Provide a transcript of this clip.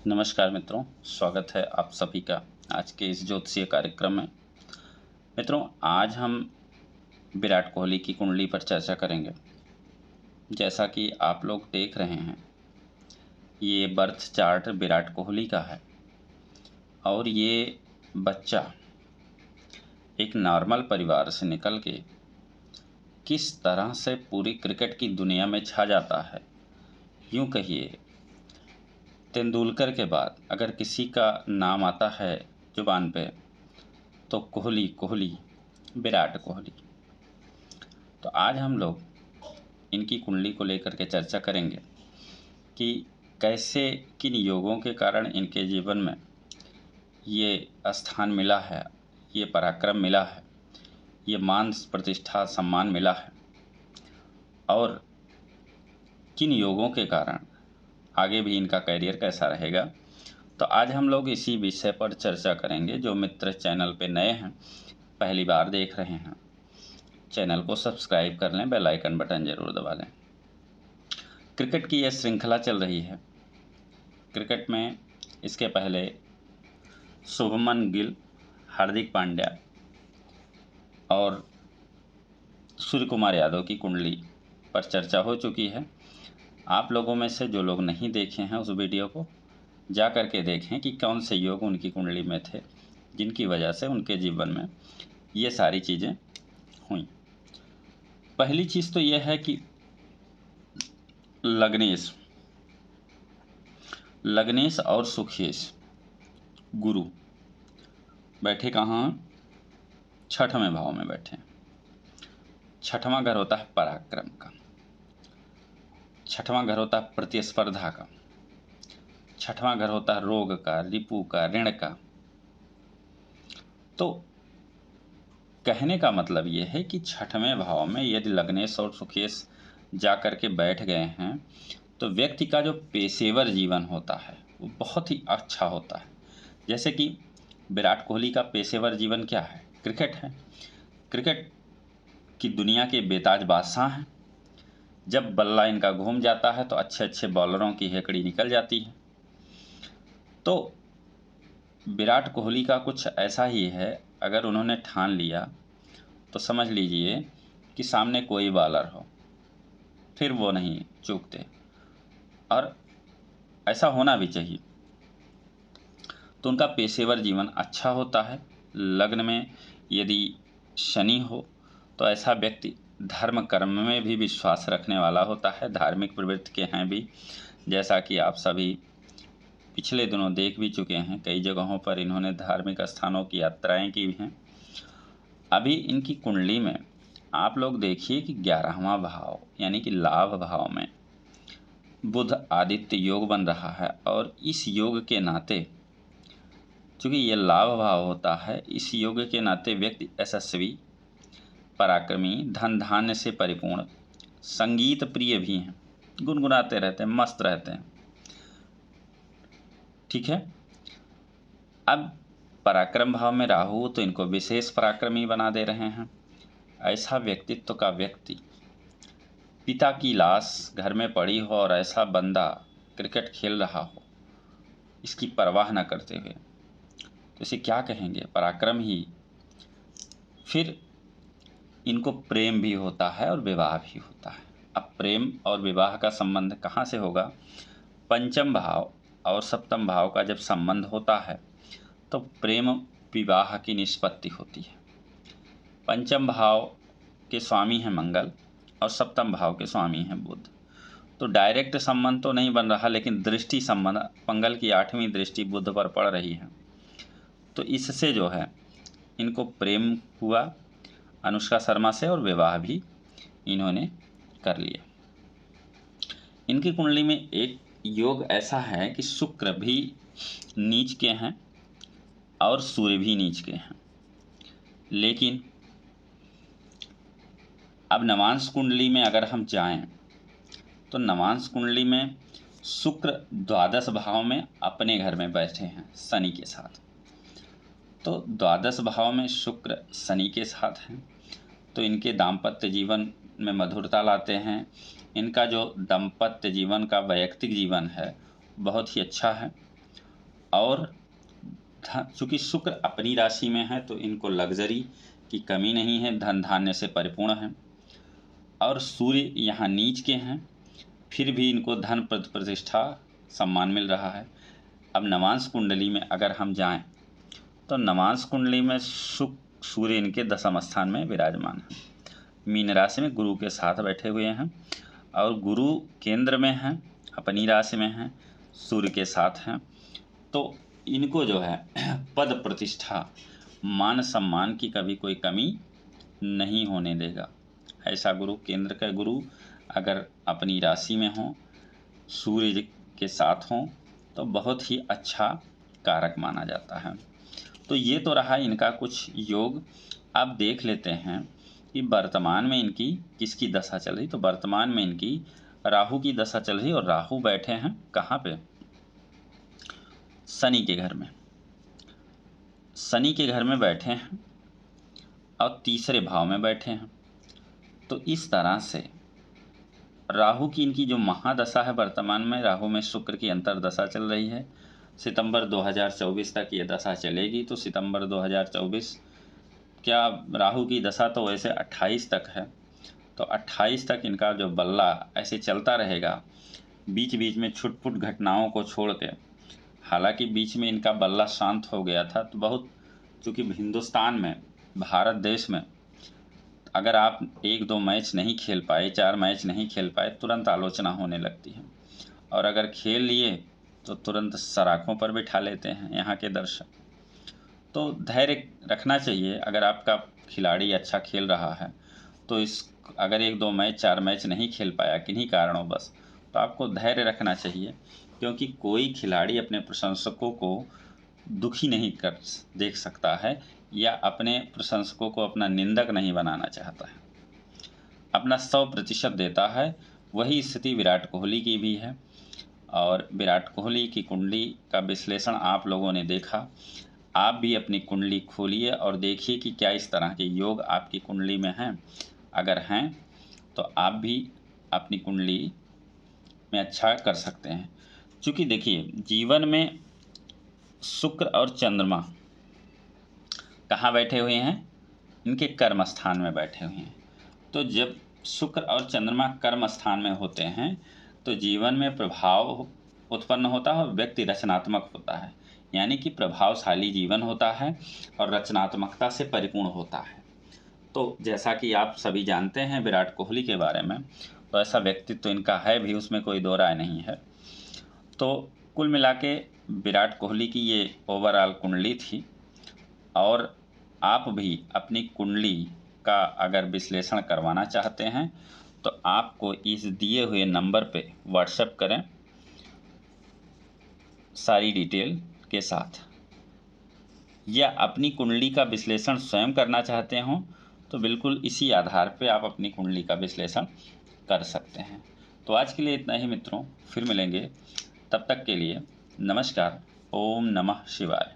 नमस्कार मित्रों, स्वागत है आप सभी का आज के इस ज्योतिषीय कार्यक्रम में। मित्रों, आज हम विराट कोहली की कुंडली पर चर्चा करेंगे। जैसा कि आप लोग देख रहे हैं, ये बर्थ चार्ट विराट कोहली का है और ये बच्चा एक नॉर्मल परिवार से निकल के किस तरह से पूरी क्रिकेट की दुनिया में छा जाता है। यूँ कहिए, तेंदुलकर के बाद अगर किसी का नाम आता है जुबान पे तो कोहली कोहली, विराट कोहली। तो आज हम लोग इनकी कुंडली को लेकर के चर्चा करेंगे कि कैसे किन योगों के कारण इनके जीवन में ये स्थान मिला है, ये पराक्रम मिला है, ये मान प्रतिष्ठा सम्मान मिला है और किन योगों के कारण आगे भी इनका करियर कैसा रहेगा। तो आज हम लोग इसी विषय पर चर्चा करेंगे। जो मित्र चैनल पे नए हैं, पहली बार देख रहे हैं, चैनल को सब्सक्राइब कर लें, बेल आइकन बटन जरूर दबा लें। क्रिकेट की यह श्रृंखला चल रही है। क्रिकेट में इसके पहले शुभमन गिल, हार्दिक पांड्या और सूर्य कुमार यादव की कुंडली पर चर्चा हो चुकी है। आप लोगों में से जो लोग नहीं देखे हैं उस वीडियो को जा कर के देखें कि कौन से योग उनकी कुंडली में थे जिनकी वजह से उनके जीवन में ये सारी चीज़ें हुई। पहली चीज़ तो यह है कि लग्नेश और सुखेश गुरु बैठे कहाँ? छठवें भाव में बैठे। छठवां घर होता है पराक्रम का, छठवां घर होता है प्रतिस्पर्धा का, छठवां घर होता है रोग का, रिपु का, ऋण का। तो कहने का मतलब ये है कि छठवें भाव में यदि लग्नेश और सुखेश जा कर के बैठ गए हैं तो व्यक्ति का जो पेशेवर जीवन होता है वो बहुत ही अच्छा होता है। जैसे कि विराट कोहली का पेशेवर जीवन क्या है? क्रिकेट है। क्रिकेट की दुनिया के बेताज बादशाह हैं। जब बल्ला इनका घूम जाता है तो अच्छे अच्छे बॉलरों की हेकड़ी निकल जाती है। तो विराट कोहली का कुछ ऐसा ही है। अगर उन्होंने ठान लिया तो समझ लीजिए कि सामने कोई बॉलर हो, फिर वो नहीं चूकते, और ऐसा होना भी चाहिए। तो उनका पेशेवर जीवन अच्छा होता है। लग्न में यदि शनि हो तो ऐसा व्यक्ति धर्म कर्म में भी विश्वास रखने वाला होता है, धार्मिक प्रवृत्ति के हैं भी। जैसा कि आप सभी पिछले दिनों देख भी चुके हैं, कई जगहों पर इन्होंने धार्मिक स्थानों की यात्राएं की हैं। अभी इनकी कुंडली में आप लोग देखिए कि 11वां भाव यानी कि लाभ भाव में बुध आदित्य योग बन रहा है और इस योग के नाते, चूँकि ये लाभ भाव होता है, इस योग के नाते व्यक्ति यशस्वी, पराक्रमी, धन धान्य से परिपूर्ण, संगीत प्रिय भी हैं, गुनगुनाते रहते हैं, मस्त रहते हैं। ठीक है। अब पराक्रम भाव में राहु तो इनको विशेष पराक्रमी बना दे रहे हैं। ऐसा व्यक्तित्व का व्यक्ति, पिता की लाश घर में पड़ी हो और ऐसा बंदा क्रिकेट खेल रहा हो, इसकी परवाह न करते हुए, तो इसे क्या कहेंगे? पराक्रम ही। फिर इनको प्रेम भी होता है और विवाह भी होता है। अब प्रेम और विवाह का संबंध कहाँ से होगा? पंचम भाव और सप्तम भाव का जब संबंध होता है तो प्रेम विवाह की निष्पत्ति होती है। पंचम भाव के स्वामी हैं मंगल और सप्तम भाव के स्वामी हैं बुध। तो डायरेक्ट संबंध तो नहीं बन रहा, लेकिन दृष्टि संबंध, मंगल की 8वीं दृष्टि बुध पर पड़ रही है। तो इससे जो है इनको प्रेम हुआ अनुष्का शर्मा से और विवाह भी इन्होंने कर लिया। इनकी कुंडली में एक योग ऐसा है कि शुक्र भी नीच के हैं और सूर्य भी नीच के हैं। लेकिन अब नवांश कुंडली में अगर हम जाएं तो नवांश कुंडली में शुक्र द्वादश भाव में अपने घर में बैठे हैं शनि के साथ। तो द्वादश भाव में शुक्र शनि के साथ हैं तो इनके दाम्पत्य जीवन में मधुरता लाते हैं। इनका जो दाम्पत्य जीवन का वैयक्तिक जीवन है बहुत ही अच्छा है। और चूँकि शुक्र अपनी राशि में है तो इनको लग्जरी की कमी नहीं है, धन धान्य से परिपूर्ण है। और सूर्य यहाँ नीच के हैं, फिर भी इनको धन प्रतिष्ठा सम्मान मिल रहा है। अब नवांश कुंडली में अगर हम जाएं तो नवांश कुंडली में सूर्य इनके दशम स्थान में विराजमान है, मीन राशि में गुरु के साथ बैठे हुए हैं और गुरु केंद्र में हैं, अपनी राशि में हैं, सूर्य के साथ हैं। तो इनको जो है पद प्रतिष्ठा मान सम्मान की कभी कोई कमी नहीं होने देगा। ऐसा गुरु, केंद्र का गुरु अगर अपनी राशि में हो, सूर्य के साथ हो तो बहुत ही अच्छा कारक माना जाता है। तो ये तो रहा इनका कुछ योग। अब देख लेते हैं कि वर्तमान में इनकी किसकी दशा चल रही। तो वर्तमान में इनकी राहु की दशा चल रही और राहु बैठे हैं कहाँ पे? शनि के घर में। शनि के घर में बैठे हैं और तीसरे भाव में बैठे हैं। तो इस तरह से राहु की इनकी जो महादशा है, वर्तमान में राहु में शुक्र की अंतरदशा चल रही है। सितंबर 2024 तक ये दशा चलेगी। तो सितंबर 2024 क्या राहु की दशा तो वैसे 28 तक है, तो 28 तक इनका जो बल्ला ऐसे चलता रहेगा, बीच बीच में छुटपुट घटनाओं को छोड़ के। हालांकि बीच में इनका बल्ला शांत हो गया था, तो बहुत चूँकि हिंदुस्तान में, भारत देश में अगर आप 1-2 मैच नहीं खेल पाए, 4 मैच नहीं खेल पाए, तुरंत आलोचना होने लगती है। और अगर खेल लिए तो तुरंत सराखों पर बिठा लेते हैं यहाँ के दर्शक। तो धैर्य रखना चाहिए। अगर आपका खिलाड़ी अच्छा खेल रहा है तो अगर 1-2 मैच 4 मैच नहीं खेल पाया किन्हीं कारणों बस, तो आपको धैर्य रखना चाहिए, क्योंकि कोई खिलाड़ी अपने प्रशंसकों को दुखी नहीं कर देख सकता है या अपने प्रशंसकों को अपना निंदक नहीं बनाना चाहता है, अपना 100% देता है। वही स्थिति विराट कोहली की भी है। और विराट कोहली की कुंडली का विश्लेषण आप लोगों ने देखा। आप भी अपनी कुंडली खोलिए और देखिए कि क्या इस तरह के योग आपकी कुंडली में हैं। अगर हैं तो आप भी अपनी कुंडली में अच्छा कर सकते हैं। क्योंकि देखिए, जीवन में शुक्र और चंद्रमा कहाँ बैठे हुए हैं? इनके कर्म स्थान में बैठे हुए हैं। तो जब शुक्र और चंद्रमा कर्म स्थान में होते हैं तो जीवन में प्रभाव उत्पन्न होता है और व्यक्ति रचनात्मक होता है, यानी कि प्रभावशाली जीवन होता है और रचनात्मकता से परिपूर्ण होता है। तो जैसा कि आप सभी जानते हैं विराट कोहली के बारे में, तो ऐसा व्यक्तित्व तो इनका है भी, उसमें कोई दो राय नहीं है। तो कुल मिला के विराट कोहली की ये ओवरऑल कुंडली थी। और आप भी अपनी कुंडली का अगर विश्लेषण करवाना चाहते हैं तो आपको इस दिए हुए नंबर पे व्हाट्सएप करें सारी डिटेल के साथ, या अपनी कुंडली का विश्लेषण स्वयं करना चाहते हों तो बिल्कुल इसी आधार पे आप अपनी कुंडली का विश्लेषण कर सकते हैं। तो आज के लिए इतना ही मित्रों, फिर मिलेंगे। तब तक के लिए नमस्कार। ओम नमः शिवाय।